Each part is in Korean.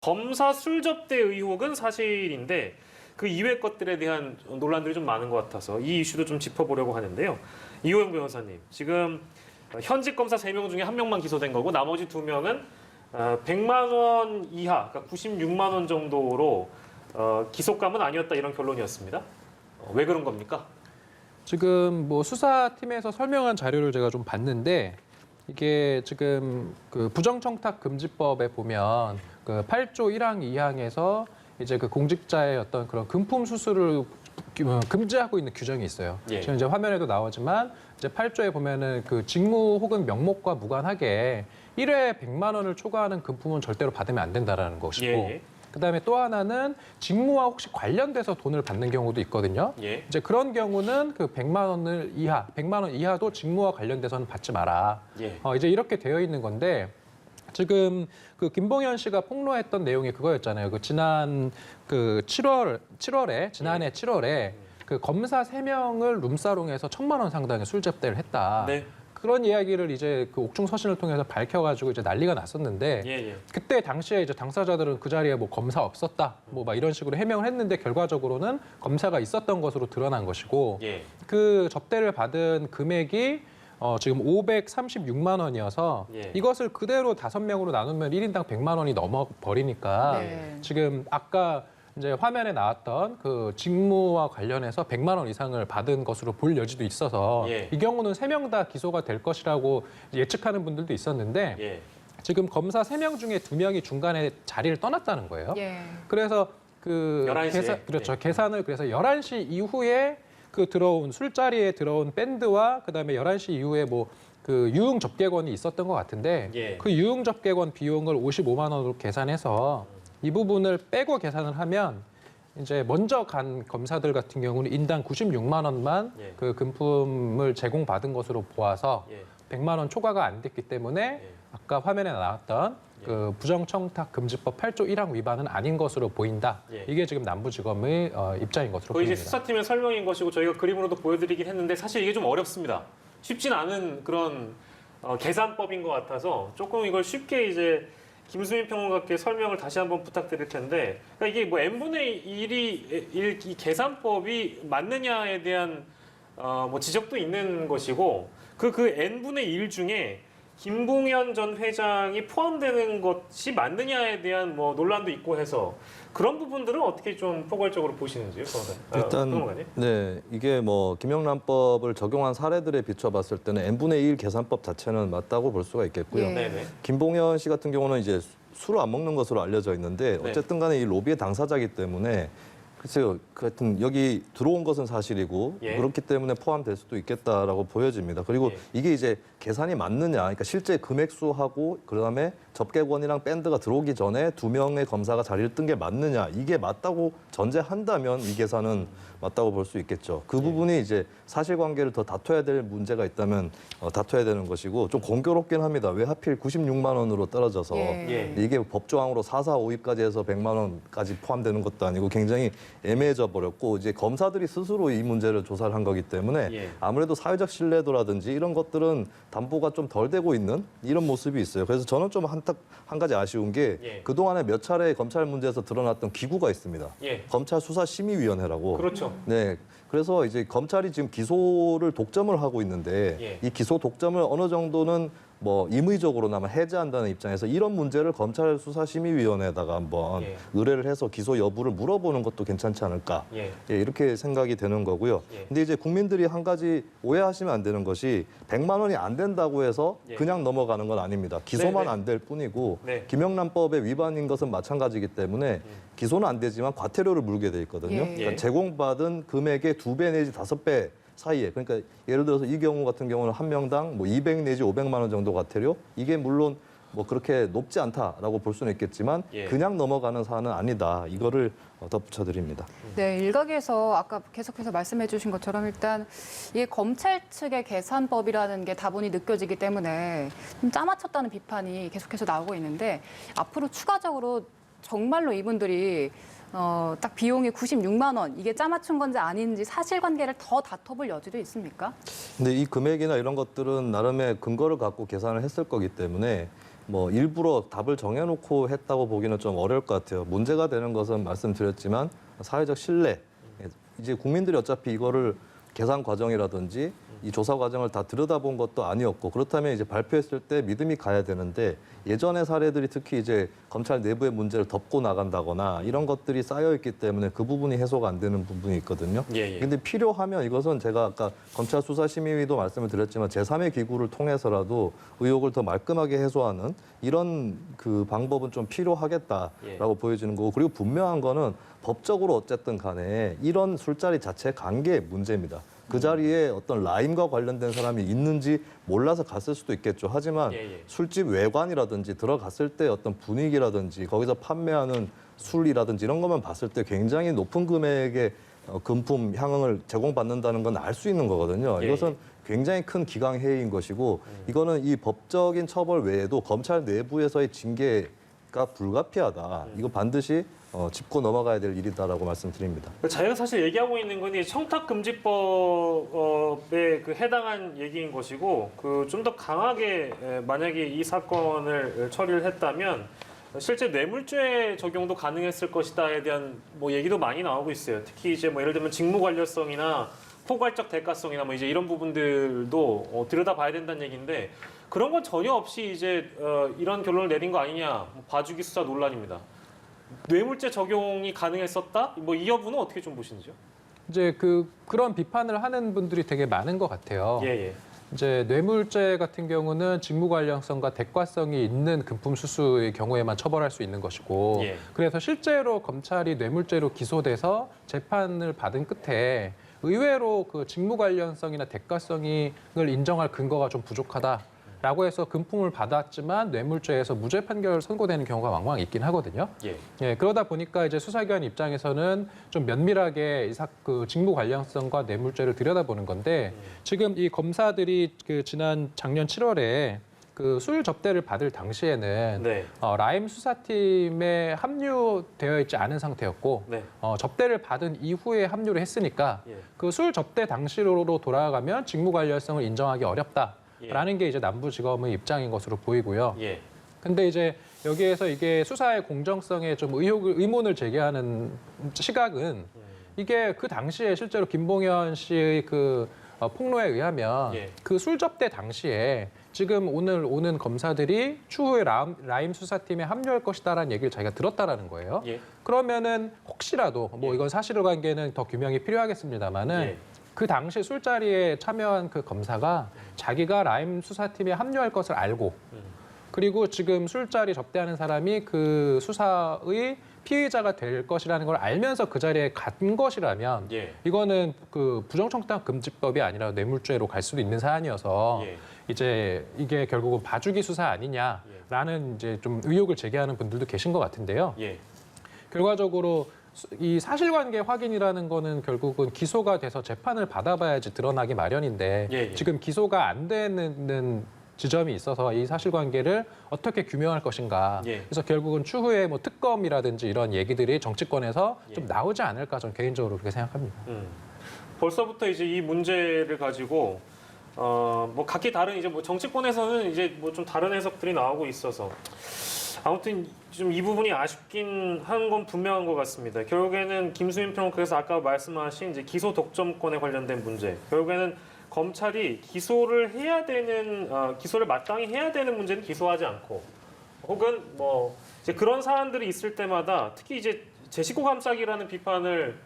검사 술접대 의혹은 사실인데 그 이외 것들에 대한 논란들이 좀 많은 것 같아서 이 이슈도 좀 짚어보려고 하는데요. 이호영 변호사님, 지금 현직 검사 3명 중에 1명만 기소된 거고 나머지 2명은 100만 원 이하, 그러니까 96만 원 정도로 기소감은 아니었다 이런 결론이었습니다. 왜 그런 겁니까? 지금 뭐 수사팀에서 설명한 자료를 제가 좀 봤는데 이게 지금 그 부정청탁금지법에 보면 그 8조 1항 2항에서 이제 그 공직자의 어떤 그런 금품 수수를 금지하고 있는 규정이 있어요. 예. 지금 이제 화면에도 나오지만 이제 8조에 보면은 그 직무 혹은 명목과 무관하게 1회에 100만 원을 초과하는 금품은 절대로 받으면 안 된다라는 것이고 예. 그다음에 또 하나는 직무와 혹시 관련돼서 돈을 받는 경우도 있거든요. 예. 이제 그런 경우는 그 100만 원 이하도 직무와 관련돼서는 받지 마라. 예. 이제 이렇게 되어 있는 건데 지금 그 김봉현 씨가 폭로했던 내용이 그거였잖아요. 그 지난 그 7월에 지난해 7월에 그 검사 3명을 룸사롱에서 1,000만 원 상당의 술 접대를 했다. 네. 그런 이야기를 이제 그 옥중 서신을 통해서 밝혀가지고 이제 난리가 났었는데 예. 그때 당시에 이제 당사자들은 그 자리에 뭐 검사 없었다, 뭐 막 이런 식으로 해명을 했는데 결과적으로는 검사가 있었던 것으로 드러난 것이고 예. 그 접대를 받은 금액이 지금 536만 원이어서 예. 이것을 그대로 5명으로 나누면 1인당 100만 원이 넘어 버리니까 네. 지금 아까 이제 화면에 나왔던 그 직무와 관련해서 100만 원 이상을 받은 것으로 볼 여지도 있어서 예. 이 경우는 3명 다 기소가 될 것이라고 예측하는 분들도 있었는데 예. 지금 검사 3명 중에 2명이 중간에 자리를 떠났다는 거예요. 예. 그래서 그 11시에. 그렇죠. 예. 계산을 그래서 11시 이후에 그 들어온 술자리에 들어온 밴드와 그다음에 11시 이후에 뭐 그 유흥 접객원이 있었던 것 같은데 예. 그 유흥 접객원 비용을 55만 원으로 계산해서 이 부분을 빼고 계산을 하면 이제 먼저 간 검사들 같은 경우는 인당 96만 원만 예. 그 금품을 제공받은 것으로 보아서 예. 100만 원 초과가 안 됐기 때문에 예. 아까 화면에 나왔던 그 부정청탁금지법 8조 1항 위반은 아닌 것으로 보인다. 예. 이게 지금 남부지검의 입장인 것으로 거의 이제 보입니다. 수사팀의 설명인 것이고 저희가 그림으로도 보여드리긴 했는데 사실 이게 좀 어렵습니다. 쉽진 않은 그런 계산법인 것 같아서 조금 이걸 쉽게 이제 김수민 평론가께 설명을 다시 한번 부탁드릴 텐데 그러니까 이게 뭐 n분의 1이 이 계산법이 맞느냐에 대한 뭐 지적도 있는 것이고 그 n분의 1 중에 김봉현 전 회장이 포함되는 것이 맞느냐에 대한 뭐 논란도 있고 해서 그런 부분들은 어떻게 좀 포괄적으로 보시는지요, 일단 평론가님? 네, 이게 뭐 김영란법을 적용한 사례들에 비춰봤을 때는 n분의 1 계산법 자체는 맞다고 볼 수가 있겠고요. 예. 네네. 김봉현 씨 같은 경우는 이제 술을 안 먹는 것으로 알려져 있는데 네. 어쨌든 간에 이 로비의 당사자이기 때문에 글쎄요, 하여튼 여기 들어온 것은 사실이고 예. 그렇기 때문에 포함될 수도 있겠다라고 보여집니다. 그리고 예. 이게 이제 계산이 맞느냐, 그러니까 실제 금액수하고 그다음에 접객원이랑 밴드가 들어오기 전에 2명의 검사가 자리를 뜬 게 맞느냐, 이게 맞다고 전제한다면 이 계산은 맞다고 볼 수 있겠죠. 그 부분이 이제 사실관계를 더 다퉈야 될 문제가 있다면 다퉈야 되는 것이고 좀 공교롭긴 합니다. 왜 하필 96만 원으로 떨어져서 예. 이게 법조항으로 4사 5입까지 해서 100만 원까지 포함되는 것도 아니고 굉장히 애매해져 버렸고 이제 검사들이 스스로 이 문제를 조사를 한 거기 때문에 예. 아무래도 사회적 신뢰도라든지 이런 것들은 담보가 좀 덜 되고 있는 이런 모습이 있어요. 그래서 저는 좀 한 가지 아쉬운 게 예. 그동안에 몇 차례 검찰 문제에서 드러났던 기구가 있습니다. 예. 검찰 수사심의위원회라고. 그렇죠. 네. 그래서 이제 검찰이 지금 기소를 독점을 하고 있는데 예. 이 기소 독점을 어느 정도는 뭐 임의적으로나마 해제한다는 입장에서 이런 문제를 검찰 수사심의위원회에다가 한번 예. 의뢰를 해서 기소 여부를 물어보는 것도 괜찮지 않을까. 예. 예, 이렇게 생각이 되는 거고요. 예. 근데 이제 국민들이 한 가지 오해하시면 안 되는 것이 100만 원이 안 된다고 해서 예. 그냥 넘어가는 건 아닙니다. 기소만 네. 안 될 뿐이고 네. 김영란법의 위반인 것은 마찬가지이기 때문에 기소는 안 되지만 과태료를 물게 돼 있거든요. 예. 그러니까 예. 제공받은 금액의 2배 내지 5배 사이에, 그러니까 예를 들어서 이 경우 같은 경우는 한 명당 뭐 200 내지 500만 원 정도 과태료, 이게 물론 뭐 그렇게 높지 않다라고 볼 수는 있겠지만 예. 그냥 넘어가는 사안은 아니다. 이거를 덧붙여드립니다. 네, 일각에서 아까 계속해서 말씀해 주신 것처럼 일단 이 검찰 측의 계산법이라는 게 다분히 느껴지기 때문에 좀 짜맞췄다는 비판이 계속해서 나오고 있는데 앞으로 추가적으로 정말로 이분들이 딱 비용이 96만 원, 이게 짜맞춘 건지 아닌지 사실관계를 더 다퉈볼 여지도 있습니까? 근데 이 금액이나 이런 것들은 나름의 근거를 갖고 계산을 했을 거기 때문에 뭐 일부러 답을 정해놓고 했다고 보기는 좀 어려울 것 같아요. 문제가 되는 것은 말씀드렸지만 사회적 신뢰. 이제 국민들이 어차피 이거를 계산 과정이라든지 이 조사 과정을 다 들여다본 것도 아니었고 그렇다면 이제 발표했을 때 믿음이 가야 되는데 예전의 사례들이 특히 이제 검찰 내부의 문제를 덮고 나간다거나 이런 것들이 쌓여 있기 때문에 그 부분이 해소가 안 되는 부분이 있거든요. 예. 근데 필요하면 이것은 제가 아까 검찰 수사심의위도 말씀을 드렸지만 제3의 기구를 통해서라도 의혹을 더 말끔하게 해소하는 이런 그 방법은 좀 필요하겠다라고 보여지는 거고 그리고 분명한 거는 법적으로 어쨌든 간에 이런 술자리 자체 관계의 문제입니다. 그 자리에 어떤 라임과 관련된 사람이 있는지 몰라서 갔을 수도 있겠죠. 하지만 술집 외관이라든지 들어갔을 때 어떤 분위기라든지 거기서 판매하는 술이라든지 이런 것만 봤을 때 굉장히 높은 금액의 금품 향응을 제공받는다는 건 알 수 있는 거거든요. 이것은 굉장히 큰 기강해이인 것이고 이거는 이 법적인 처벌 외에도 검찰 내부에서의 징계가 불가피하다. 이거 반드시 짚고 넘어가야 될 일이다라고 말씀드립니다. 저희가 사실 얘기하고 있는 건 이 청탁금지법에 그 해당한 얘기인 것이고 그 좀 더 강하게 만약에 이 사건을 처리를 했다면 실제 뇌물죄 적용도 가능했을 것이다에 대한 뭐 얘기도 많이 나오고 있어요. 특히 이제 뭐 예를 들면 직무 관련성이나 포괄적 대가성이나 뭐 이제 이런 부분들도 들여다봐야 된다는 얘기인데 그런 건 전혀 없이 이제 이런 결론을 내린 거 아니냐 뭐 봐주기 수사 논란입니다. 뇌물죄 적용이 가능했었다? 뭐 이 여부는 어떻게 좀 보시는지요? 이제 그런 비판을 하는 분들이 되게 많은 것 같아요. 예. 이제 뇌물죄 같은 경우는 직무 관련성과 대가성이 있는 금품 수수의 경우에만 처벌할 수 있는 것이고 그래서 실제로 검찰이 뇌물죄로 기소돼서 재판을 받은 끝에 의외로 그 직무 관련성이나 대가성을 인정할 근거가 좀 부족하다라고 해서 금품을 받았지만 뇌물죄에서 무죄 판결 선고되는 경우가 왕왕 있긴 하거든요. 그러다 보니까 이제 수사기관 입장에서는 좀 면밀하게 그 직무 관련성과 뇌물죄를 들여다보는 건데 지금 이 검사들이 그 지난 작년 7월에 그 술 접대를 받을 당시에는 라임 수사팀에 합류되어 있지 않은 상태였고 접대를 받은 이후에 합류를 했으니까 그 술 접대 당시로 돌아가면 직무 관련성을 인정하기 어렵다라는 게 이제 남부지검의 입장인 것으로 보이고요. 근데 이제 여기에서 이게 수사의 공정성에 좀 의문을 제기하는 시각은 이게 그 당시에 실제로 김봉현 씨의 그 폭로에 의하면 그 술 접대 당시에 지금 오늘 오는 검사들이 추후에 라임 수사팀에 합류할 것이다라는 얘기를 자기가 들었다라는 거예요. 그러면은 혹시라도 뭐 이건 사실관계는 더 규명이 필요하겠습니다만은 그 당시 술자리에 참여한 그 검사가 자기가 라임 수사팀에 합류할 것을 알고 그리고 지금 술자리 접대하는 사람이 그 수사의 피의자가 될 것이라는 걸 알면서 그 자리에 간 것이라면 이거는 그 부정청탁 금지법이 아니라 뇌물죄로 갈 수도 있는 사안이어서 이제 이게 결국은 봐주기 수사 아니냐라는 이제 좀 의혹을 제기하는 분들도 계신 것 같은데요. 결과적으로 이 사실관계 확인이라는 거는 결국은 기소가 돼서 재판을 받아봐야지 드러나기 마련인데 지금 기소가 안 되는 지점이 있어서 이 사실관계를 어떻게 규명할 것인가. 그래서 결국은 추후에 뭐 특검이라든지 이런 얘기들이 정치권에서 좀 나오지 않을까 저는 개인적으로 그렇게 생각합니다. 벌써부터 이제 이 문제를 가지고 뭐 각기 다른 이제 뭐 정치권에서는 이제 뭐 좀 다른 해석들이 나오고 있어서 아무튼 좀 이 부분이 아쉽긴 한 건 분명한 것 같습니다. 결국에는 김수민 평론가께서 아까 말씀하신 이제 기소 독점권에 관련된 문제, 결국에는 검찰이 기소를 해야 되는 기소를 마땅히 해야 되는 문제는 기소하지 않고 혹은 뭐 이제 그런 사안들이 있을 때마다 특히 이제 제19 감싸기라는 비판을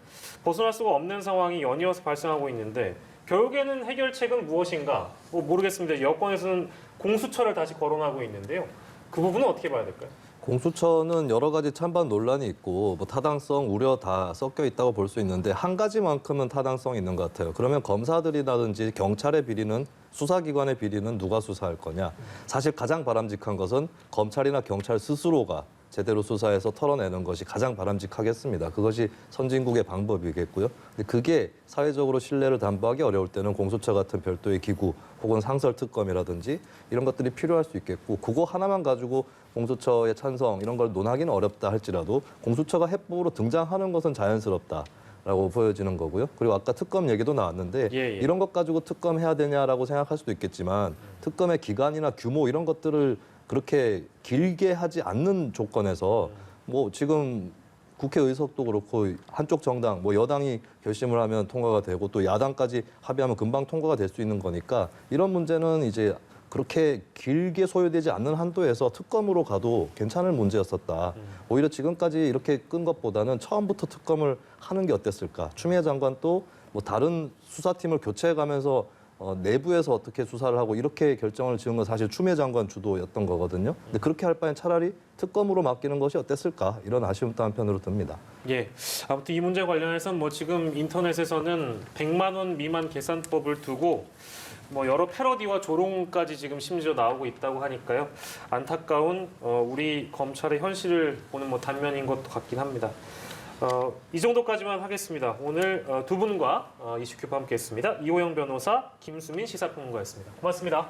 벗어날 수가 없는 상황이 연이어서 발생하고 있는데 결국에는 해결책은 무엇인가? 뭐 모르겠습니다. 여권에서는 공수처를 다시 거론하고 있는데요. 그 부분은 어떻게 봐야 될까요? 공수처는 여러 가지 찬반 논란이 있고 뭐 타당성, 우려 다 섞여 있다고 볼 수 있는데 한 가지만큼은 타당성이 있는 것 같아요. 그러면 검사들이라든지 경찰의 비리는 수사기관의 비리는 누가 수사할 거냐. 사실 가장 바람직한 것은 검찰이나 경찰 스스로가 제대로 수사해서 털어내는 것이 가장 바람직하겠습니다. 그것이 선진국의 방법이겠고요. 근데 그게 사회적으로 신뢰를 담보하기 어려울 때는 공수처 같은 별도의 기구 혹은 상설특검이라든지 이런 것들이 필요할 수 있겠고 그거 하나만 가지고 공수처의 찬성 이런 걸 논하기는 어렵다 할지라도 공수처가 해법으로 등장하는 것은 자연스럽다. 라고 보여지는 거고요. 그리고 아까 특검 얘기도 나왔는데 이런 것 가지고 특검 해야 되냐라고 생각할 수도 있겠지만 특검의 기간이나 규모 이런 것들을 그렇게 길게 하지 않는 조건에서 뭐 지금 국회 의석도 그렇고 한쪽 정당, 뭐 여당이 결심을 하면 통과가 되고 또 야당까지 합의하면 금방 통과가 될 수 있는 거니까 이런 문제는 이제 그렇게 길게 소요되지 않는 한도에서 특검으로 가도 괜찮을 문제였었다. 오히려 지금까지 이렇게 끈 것보다는 처음부터 특검을 하는 게 어땠을까. 추미애 장관 또 뭐 다른 수사팀을 교체해가면서 내부에서 어떻게 수사를 하고 이렇게 결정을 지은 건 사실 추미애 장관 주도였던 거거든요. 근데 그렇게 할 바엔 차라리 특검으로 맡기는 것이 어땠을까 이런 아쉬움도 한편으로 듭니다. 예. 아무튼 이 문제 관련해서 뭐 지금 인터넷에서는 100만 원 미만 계산법을 두고 뭐 여러 패러디와 조롱까지 지금 심지어 나오고 있다고 하니까요. 안타까운 우리 검찰의 현실을 보는 뭐 단면인 것도 같긴 합니다. 이 정도까지만 하겠습니다. 오늘 두 분과 이슈큐브 함께했습니다. 이호영 변호사, 김수민 시사평론가였습니다. 고맙습니다.